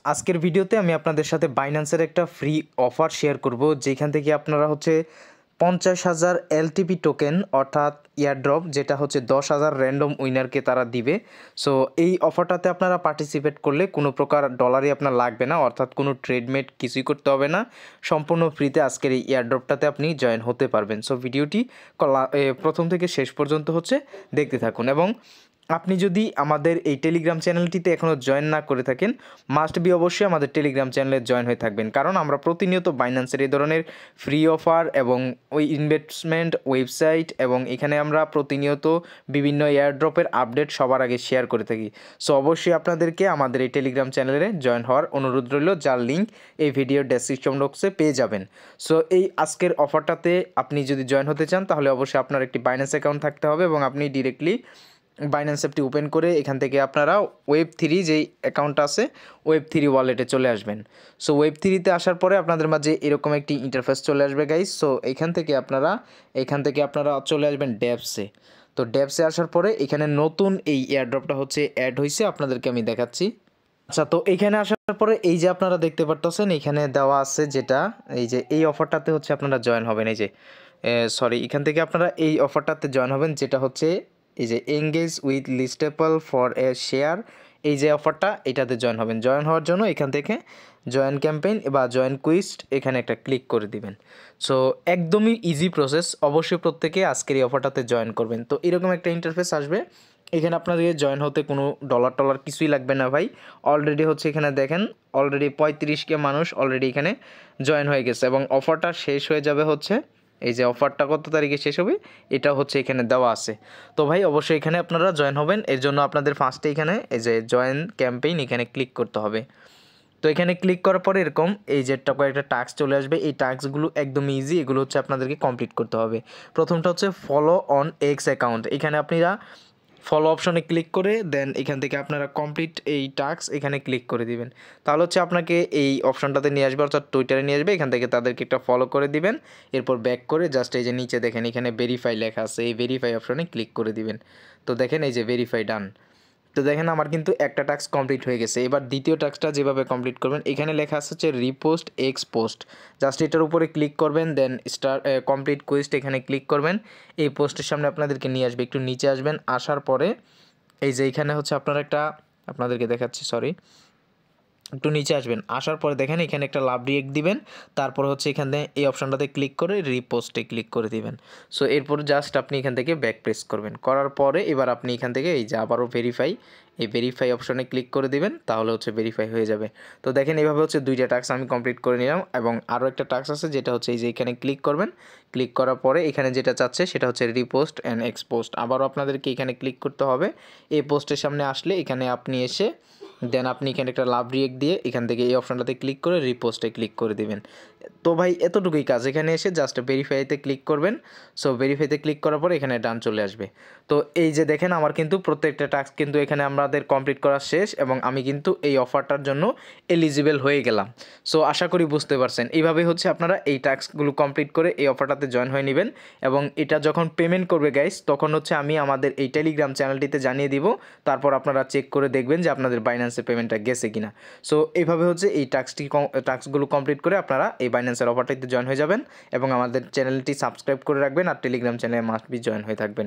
আজকের ভিডিওতে আমি আপনাদের সাথে বাইন্যান্সের একটা ফ্রি অফার শেয়ার করব, যেখান থেকে আপনারা 50,000 এলটিপি টোকেন অর্থাৎ ইয়ারড্রপ, যেটা 10,000 র্যান্ডম উইনারকে তারা দিবে। সো এই অফারটাতে আপনারা পার্টিসিপেট করলে কোনো প্রকার ডলারই আপনার লাগবে না, অর্থাৎ কোনো ট্রেডমেট কিছুই করতে হবে না, সম্পূর্ণ ফ্রিতে আজকের এই ইয়ারড্রপটাতে আপনি জয়েন হতে পারবেন। সো ভিডিওটি প্রথম থেকে শেষ পর্যন্ত দেখতে থাকুন, এবং আপনি যদি আমাদের এই টেলিগ্রাম চ্যানেলটিতে এখনও জয়েন না করে থাকেন, মাস্ট বি অবশ্যই আমাদের টেলিগ্রাম চ্যানেলে জয়েন হয়ে থাকবেন, কারণ আমরা প্রতিনিয়ত বাইন্যান্সের এই ধরনের ফ্রি অফার এবং ওই ইনভেস্টমেন্ট ওয়েবসাইট, এবং এখানে আমরা প্রতিনিয়ত বিভিন্ন এয়ারড্রপের আপডেট সবার আগে শেয়ার করে থাকি। সো অবশ্যই আপনাদেরকে আমাদের এই টেলিগ্রাম চ্যানেলে জয়েন হওয়ার অনুরোধ রইল, যার লিঙ্ক এই ভিডিওর ডেসক্রিপশন বক্সে পেয়ে যাবেন। সো এই আজকের অফারটাতে আপনি যদি জয়েন হতে চান, তাহলে অবশ্যই আপনার একটি বাইন্যান্স অ্যাকাউন্ট থাকতে হবে, এবং আপনি ডিরেক্টলি বাইন্যান্স অ্যাপটি ওপেন করে এখান থেকে আপনারা Web3 যেই অ্যাকাউন্টটা আছে Web3 ওয়ালেটে চলে আসবেন। সো Web3তে আসার পরে আপনাদের মাঝে এরকম একটি ইন্টারফেস চলে আসবে গাইস। সো এখান থেকে আপনারা চলে আসবেন ড্যাপসে। তো ড্যাপসে আসার পরে এখানে নতুন এই এয়ারড্রপটা অ্যাড হয়েছে, আপনাদেরকে আমি দেখাচ্ছি। আচ্ছা, তো এইখানে আসার পরে এই যে আপনারা দেখতে পারতেছেন, এখানে দেওয়া আছে যেটা এই যে এই অফারটাতে আপনারা জয়েন হবেন। এই যে এখান থেকে আপনারা এই অফারটাতে জয়েন হবেন, যেটা এই যে engage with listable for a share, এই যে অফারটা, এটাতে জয়েন হবেন। জয়েন হওয়ার জন্য এখান থেকে জয়েন ক্যাম্পেইন বা জয়েন কুইস্ট এখানে একটা ক্লিক করে দিবেন। সো একদমই ইজি প্রসেস, অবশ্যই প্রত্যেকে আজকের এই অফারটাতে জয়েন করবেন। তো এরকম একটা ইন্টারফেস আসবে, এখানে আপনাদের জয়েন হতে কোনো ডলার কিছুই লাগবে না ভাই। অলরেডি এখানে দেখেন, অলরেডি 35কে মানুষ অলরেডি এখানে জয়েন হয়ে গেছে, এবং অফারটা শেষ হয়ে যাবে এই যে অফারটা কত তারিখে শেষ হবে এটা এখানে দেওয়া আছে। তো ভাই অবশ্যই এখানে আপনারা জয়েন হবেন, এর জন্য আপনাদের ফার্স্টে এখানে এই যে জয়েন ক্যাম্পেইন এখানে ক্লিক করতে হবে। তো এখানে ক্লিক করার পরে এরকম এই যে কয়েকটা টাস্ক চলে আসবে। এই টাস্কগুলো একদম ইজি, এগুলো আপনাদেরকে কমপ্লিট করতে হবে। প্রথমটা ফলো অন এক্স অ্যাকাউন্ট, এখানে আপনারা ফলো অপশনে ক্লিক করে দেন এখান থেকে আপনারা কমপ্লিট এই টাস্ক এখানে ক্লিক করে দিবেন। তাহলে আপনাকে এই অপশনটাতে নিয়ে আসবে, অর্থাৎ টুইটারে নিয়ে আসবে। এখান থেকে তাদেরকে একটা ফলো করে দিবেন, এরপর ব্যাক করে জাস্ট এই যে নিচে দেখেন এখানে ভেরিফাই লেখা আছে, এই ভেরিফাই অপশনে ক্লিক করে দিবেন। তো দেখেন এই যে ভেরিফাই ডান। তো দেখেন আমার কিন্তু একটা টাস্ক কমপ্লিট হয়ে গেছে। এবার দ্বিতীয় টাস্কটা যেভাবে কমপ্লিট করবেন, এখানে লেখা আছে রিপোস্ট এক্স পোস্ট, জাস্ট এটার উপরে ক্লিক করবেন, দেন কমপ্লিট কুইস্ট এখানে ক্লিক করবেন। এই পোস্টের সামনে আপনাদেরকে নিয়ে আসবে, একটু নিচে আসবেন, আসার পরে এই যে এখানে আপনাদেরকে দেখাচ্ছি, একটু নিচে আসবেন, আসার পরে দেখেন এখানে একটা লাভ রিয়েক্ট দিবেন, তারপর এখানে এই অপশনটাতে ক্লিক করে রিপোস্টে ক্লিক করে দিবেন। সো এরপর জাস্ট আপনি এখান থেকে ব্যাক প্রেস করবেন, করার পরে এবার আপনি এখান থেকে এই যে আবারও ভেরিফাই অপশনে ক্লিক করে দিবেন, তাহলে ভেরিফাই হয়ে যাবে। তো দেখেন এইভাবে দুইটা টাস্ক আমি কমপ্লিট করে নিলাম, এবং আরও একটা টাস্ক আছে যেটা এই যে এখানে ক্লিক করবেন। ক্লিক করার পরে এখানে যেটা চাচ্ছে সেটা রিপোস্ট অ্যান্ড এক্সপোস্ট, আবারও আপনাদেরকে এখানে ক্লিক করতে হবে। এই পোস্টের সামনে আসলে এখানে আপনি এসে দেন আপনি এখানে একটা লাভ রিয়েক্ট দিয়ে এখান থেকে এই অপশনটাতে ক্লিক করে রিপোস্টে ক্লিক করে দিবেন। তো ভাই এতটুকুই কাজ, এখানে এসে জাস্ট ভেরিফাইতে ক্লিক করবেন। সো ভেরিফাইতে ক্লিক করার পরে এখানে ডান চলে আসবে। তো এই যে দেখেন আমার কিন্তু প্রত্যেকটা টাস্ক কিন্তু এখানে আমাদের কমপ্লিট করা শেষ, এবং আমি কিন্তু এই অফারটার জন্য এলিজিবল হয়ে গেলাম। সো আশা করি বুঝতে পারছেন, এইভাবে আপনারা এই টাস্কগুলো কমপ্লিট করে এই অফারটাতে জয়েন হয়ে নেবেন, এবং এটা যখন পেমেন্ট করবে গাইস, তখন আমি আমাদের এই টেলিগ্রাম চ্যানেলটিতে জানিয়ে দিব, তারপর আপনারা চেক করে দেখবেন যে আপনাদের বাইন্যান্সে পেমেন্টটা গেছে কিনা। সো এইভাবে এই টাস্কগুলো কমপ্লিট করে আপনারা এই বাইন্যান্সের অফারটাতে জয়েন হয়ে যাবেন, এবং আমাদের চ্যানেলটি সাবস্ক্রাইব করে রাখবেন, আর টেলিগ্রাম চ্যানেলে মাস্ট বি জয়েন হয়ে থাকবেন।